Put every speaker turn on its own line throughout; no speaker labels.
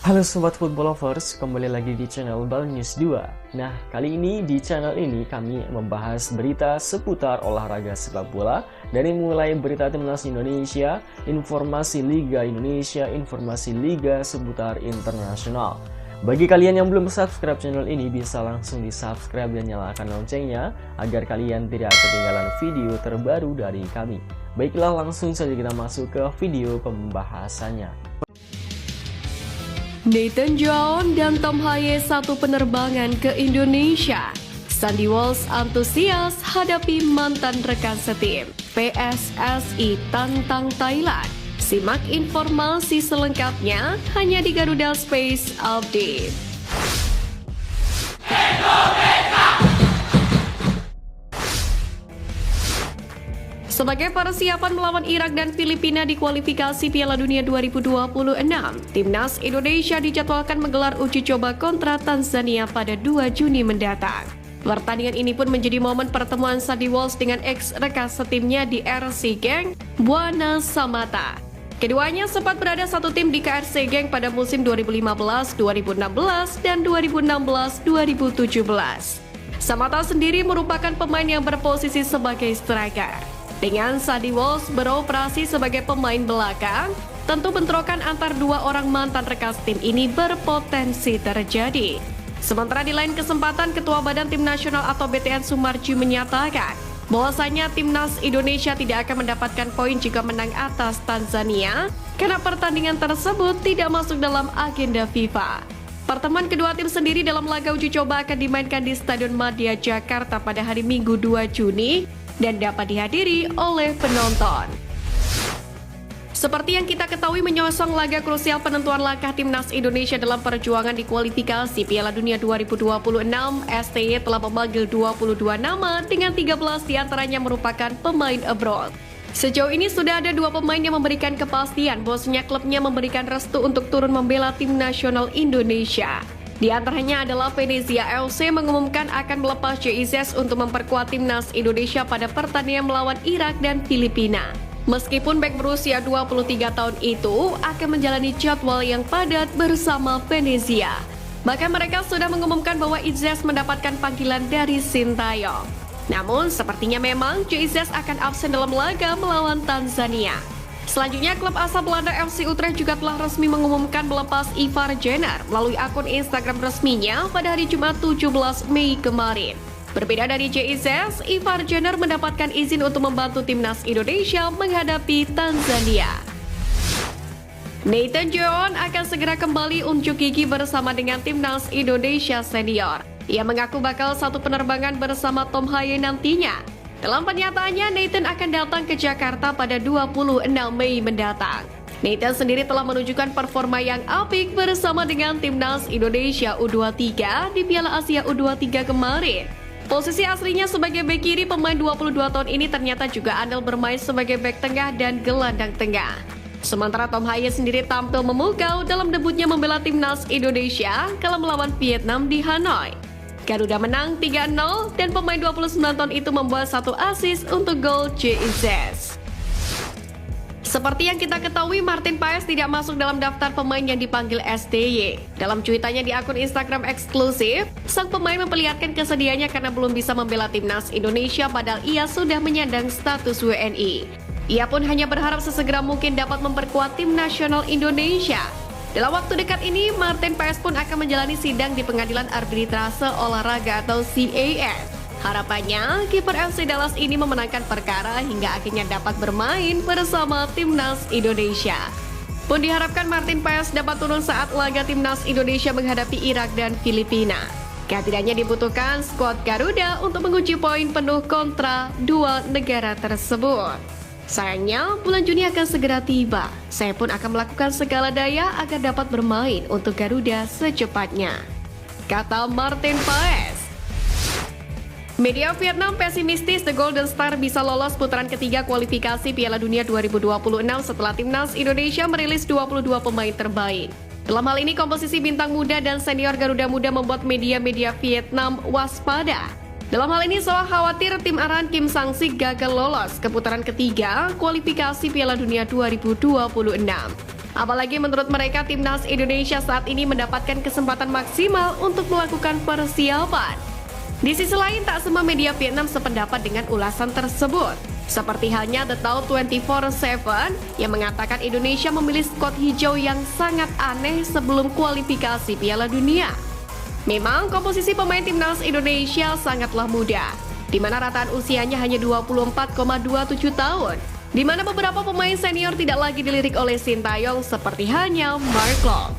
Halo Sobat Football Lovers, kembali lagi di channel Bal News 2. Nah, kali ini di channel ini kami membahas berita seputar olahraga sepak bola. Dari mulai berita timnas Indonesia, informasi Liga Indonesia, informasi Liga seputar internasional. Bagi kalian yang belum subscribe channel ini, bisa langsung di subscribe dan nyalakan loncengnya agar kalian tidak ketinggalan video terbaru dari kami. Baiklah, langsung saja kita masuk ke video pembahasannya.
Nathan Jones dan Tom Haye satu penerbangan ke Indonesia. Sandy Walsh antusias hadapi mantan rekan setim. PSSI tantang Thailand. Simak informasi selengkapnya hanya di Garuda Space Update. Sebagai persiapan melawan Irak dan Filipina di kualifikasi Piala Dunia 2026, Timnas Indonesia dijadwalkan menggelar uji coba kontra Tanzania pada 2 Juni mendatang. Pertandingan ini pun menjadi momen pertemuan Sandy Walsh dengan ex-rekan setimnya di RC Genk, Buana Samata. Keduanya sempat berada satu tim di KRC Genk pada musim 2015, 2016, dan 2016-2017. Samata sendiri merupakan pemain yang berposisi sebagai striker. Dengan Sandy Walsh beroperasi sebagai pemain belakang, tentu bentrokan antar dua orang mantan rekan tim ini berpotensi terjadi. Sementara di lain kesempatan, Ketua Badan Tim Nasional atau BTN Sumarji menyatakan bahwasanya Timnas Indonesia tidak akan mendapatkan poin jika menang atas Tanzania karena pertandingan tersebut tidak masuk dalam agenda FIFA. Pertemuan kedua tim sendiri dalam laga uji coba akan dimainkan di Stadion Madia Jakarta pada hari Minggu 2 Juni dan dapat dihadiri oleh penonton. Seperti yang kita ketahui, menyosong laga krusial penentuan langkah Timnas Indonesia dalam perjuangan di kualifikasi Piala Dunia 2026, STY telah memanggil 22 nama dengan 13 diantaranya merupakan pemain abroad. Sejauh ini sudah ada 2 pemain yang memberikan kepastian bahwasanya klubnya memberikan restu untuk turun membela tim nasional Indonesia. Di antaranya adalah Venezia FC mengumumkan akan melepas JIZ untuk memperkuat timnas Indonesia pada pertandingan melawan Irak dan Filipina. Meskipun bek berusia 23 tahun itu akan menjalani jadwal yang padat bersama Venezia. Bahkan mereka sudah mengumumkan bahwa Izez mendapatkan panggilan dari Sintayong. Namun sepertinya memang JIZ akan absen dalam laga melawan Tanzania. Selanjutnya, klub asal Belanda FC Utrecht juga telah resmi mengumumkan melepas Ivar Jenner melalui akun Instagram resminya pada hari Jumat 17 Mei kemarin. Berbeda dari JIZ, Ivar Jenner mendapatkan izin untuk membantu timnas Indonesia menghadapi Tanzania. Nathan Jones akan segera kembali unjuk gigi bersama dengan timnas Indonesia senior. Ia mengaku bakal satu penerbangan bersama Tom Haye nantinya. Dalam pernyataannya, Nathan akan datang ke Jakarta pada 26 Mei mendatang. Nathan sendiri telah menunjukkan performa yang apik bersama dengan timnas Indonesia U23 di Piala Asia U23 kemarin. Posisi aslinya sebagai bek kiri, pemain 22 tahun ini ternyata juga andal bermain sebagai bek tengah dan gelandang tengah. Sementara Tom Haye sendiri tampil memukau dalam debutnya membela timnas Indonesia kala melawan Vietnam di Hanoi. Garuda menang 3-0 dan pemain 29 tahun itu membuat 1 assist untuk gol JIZ. Seperti yang kita ketahui, Martin Paes tidak masuk dalam daftar pemain yang dipanggil STY. Dalam cuitannya di akun Instagram eksklusif, sang pemain memperlihatkan kesedihannya karena belum bisa membela timnas Indonesia padahal ia sudah menyandang status WNI. Ia pun hanya berharap sesegera mungkin dapat memperkuat tim nasional Indonesia. Dalam waktu dekat ini, Martin Paes pun akan menjalani sidang di Pengadilan Arbitrase Olahraga atau CAS. Harapannya, kiper FC Dallas ini memenangkan perkara hingga akhirnya dapat bermain bersama timnas Indonesia. Pun diharapkan Martin Paes dapat turun saat laga timnas Indonesia menghadapi Irak dan Filipina. Kehadirannya dibutuhkan skuad Garuda untuk menguji poin penuh kontra dua negara tersebut. Sayangnya, bulan Juni akan segera tiba. Saya pun akan melakukan segala daya agar dapat bermain untuk Garuda secepatnya, kata Martin Paes. Media Vietnam pesimistis The Golden Star bisa lolos putaran ketiga kualifikasi Piala Dunia 2026 setelah timnas Indonesia merilis 22 pemain terbaik. Dalam hal ini, komposisi bintang muda dan senior Garuda Muda membuat media-media Vietnam waspada. Dalam hal ini, Soa khawatir tim arahan Kim Sang-sik gagal lolos ke putaran ketiga kualifikasi Piala Dunia 2026. Apalagi menurut mereka timnas Indonesia saat ini mendapatkan kesempatan maksimal untuk melakukan persiapan. Di sisi lain, tak semua media Vietnam sependapat dengan ulasan tersebut. Seperti halnya The Tao 24/7 yang mengatakan Indonesia memilih skuad hijau yang sangat aneh sebelum kualifikasi Piala Dunia. Memang komposisi pemain timnas Indonesia sangatlah muda, di mana rataan usianya hanya 24,27 tahun, di mana beberapa pemain senior tidak lagi dilirik oleh Sintayong seperti halnya Mark Klok.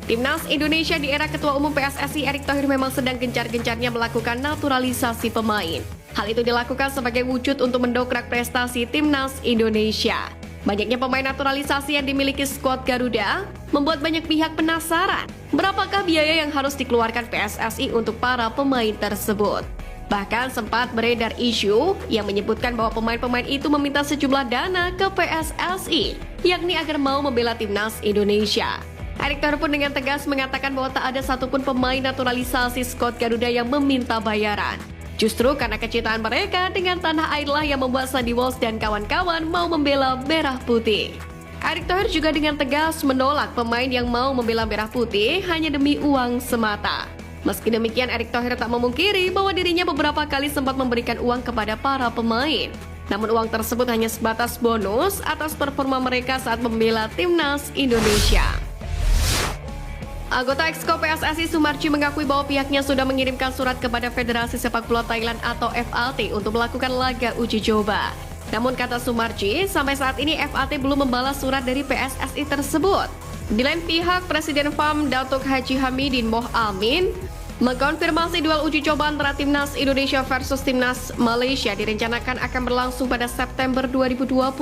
Timnas Indonesia di era Ketua Umum PSSI Erick Thohir memang sedang gencar-gencarnya melakukan naturalisasi pemain. Hal itu dilakukan sebagai wujud untuk mendongkrak prestasi Timnas Indonesia. Banyaknya pemain naturalisasi yang dimiliki skuad Garuda membuat banyak pihak penasaran berapakah biaya yang harus dikeluarkan PSSI untuk para pemain tersebut. Bahkan sempat beredar isu yang menyebutkan bahwa pemain-pemain itu meminta sejumlah dana ke PSSI, yakni agar mau membela Timnas Indonesia. Erick Thohir pun dengan tegas mengatakan bahwa tak ada satupun pemain naturalisasi skuad Garuda yang meminta bayaran. Justru karena kecintaan mereka dengan tanah airlah yang membuat Sandy Walsh dan kawan-kawan mau membela Merah Putih. Erick Thohir juga dengan tegas menolak pemain yang mau membela Merah Putih hanya demi uang semata. Meski demikian, Erick Thohir tak memungkiri bahwa dirinya beberapa kali sempat memberikan uang kepada para pemain. Namun uang tersebut hanya sebatas bonus atas performa mereka saat membela Timnas Indonesia. Anggota Exco PSSI Sumarji mengakui bahwa pihaknya sudah mengirimkan surat kepada Federasi Sepak Bola Thailand atau FAT untuk melakukan laga uji coba. Namun kata Sumarji, sampai saat ini FAT belum membalas surat dari PSSI tersebut. Di lain pihak, Presiden FAM Datuk Haji Hamidin Moh Amin mengkonfirmasi duel uji coba antara Timnas Indonesia versus Timnas Malaysia direncanakan akan berlangsung pada September 2024.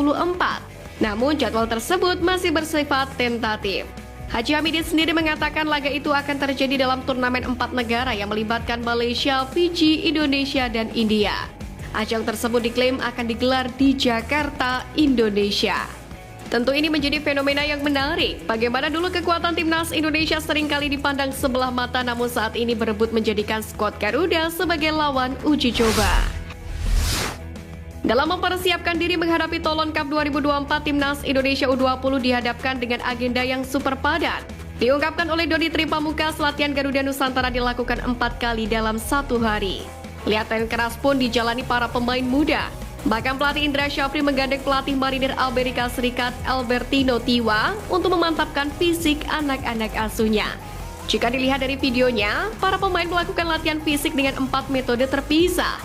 Namun jadwal tersebut masih bersifat tentatif. Haji Hamidin sendiri mengatakan laga itu akan terjadi dalam turnamen 4 negara yang melibatkan Malaysia, Fiji, Indonesia, dan India. Ajang tersebut diklaim akan digelar di Jakarta, Indonesia. Tentu ini menjadi fenomena yang menarik. Bagaimana dulu kekuatan Timnas Indonesia seringkali dipandang sebelah mata, namun saat ini berebut menjadikan skuad Garuda sebagai lawan uji coba. Dalam mempersiapkan diri menghadapi Toulon Cup 2024, Timnas Indonesia U20 dihadapkan dengan agenda yang super padat. Diungkapkan oleh Dodi Tripamuka, latihan Garuda Nusantara dilakukan 4 kali dalam 1 hari. Latihan keras pun dijalani para pemain muda. Bahkan pelatih Indra Syafri menggandeng pelatih marinir Amerika Serikat Albertino Tiwa untuk memantapkan fisik anak-anak asuhnya. Jika dilihat dari videonya, para pemain melakukan latihan fisik dengan 4 metode terpisah.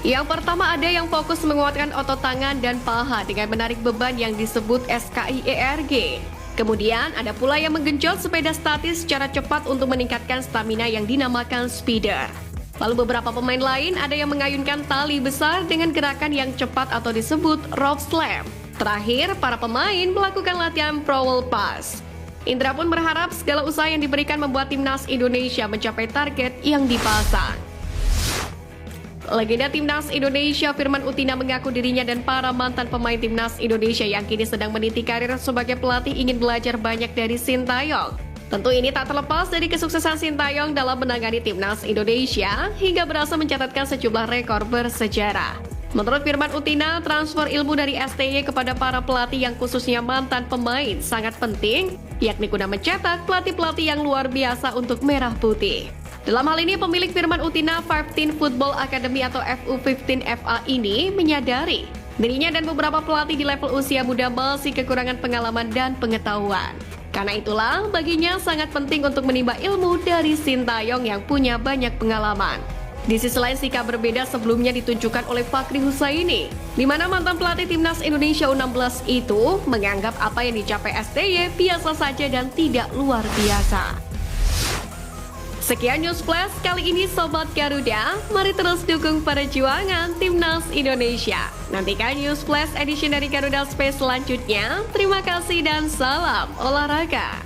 Yang pertama ada yang fokus menguatkan otot tangan dan paha dengan menarik beban yang disebut SKIERG. Kemudian ada pula yang menggenjot sepeda statis secara cepat untuk meningkatkan stamina yang dinamakan speeder. Lalu beberapa pemain lain ada yang mengayunkan tali besar dengan gerakan yang cepat atau disebut rope slam. Terakhir, para pemain melakukan latihan pro pass. Indra pun berharap segala usaha yang diberikan membuat Timnas Indonesia mencapai target yang dipasang. Legenda Timnas Indonesia Firman Utina mengaku dirinya dan para mantan pemain Timnas Indonesia yang kini sedang meniti karir sebagai pelatih ingin belajar banyak dari Sintayong. Tentu ini tak terlepas dari kesuksesan Sintayong dalam menangani Timnas Indonesia hingga berhasil mencatatkan sejumlah rekor bersejarah. Menurut Firman Utina, transfer ilmu dari STY kepada para pelatih yang khususnya mantan pemain sangat penting, yakni guna mencetak pelatih-pelatih yang luar biasa untuk Merah Putih. Dalam hal ini, pemilik Firman Utina 15 Football Academy atau FU15 FA ini menyadari dirinya dan beberapa pelatih di level usia muda masih kekurangan pengalaman dan pengetahuan. Karena itulah, baginya sangat penting untuk menimba ilmu dari Sintayong yang punya banyak pengalaman. Di sisi lain, sikap berbeda sebelumnya ditunjukkan oleh Fakri Husaini, di mana mantan pelatih Timnas Indonesia U16 itu menganggap apa yang dicapai STY biasa saja dan tidak luar biasa. Sekian News Flash kali ini Sobat Garuda, mari terus dukung perjuangan Timnas Indonesia. Nantikan News Flash edition dari Garuda Space selanjutnya. Terima kasih dan salam olahraga.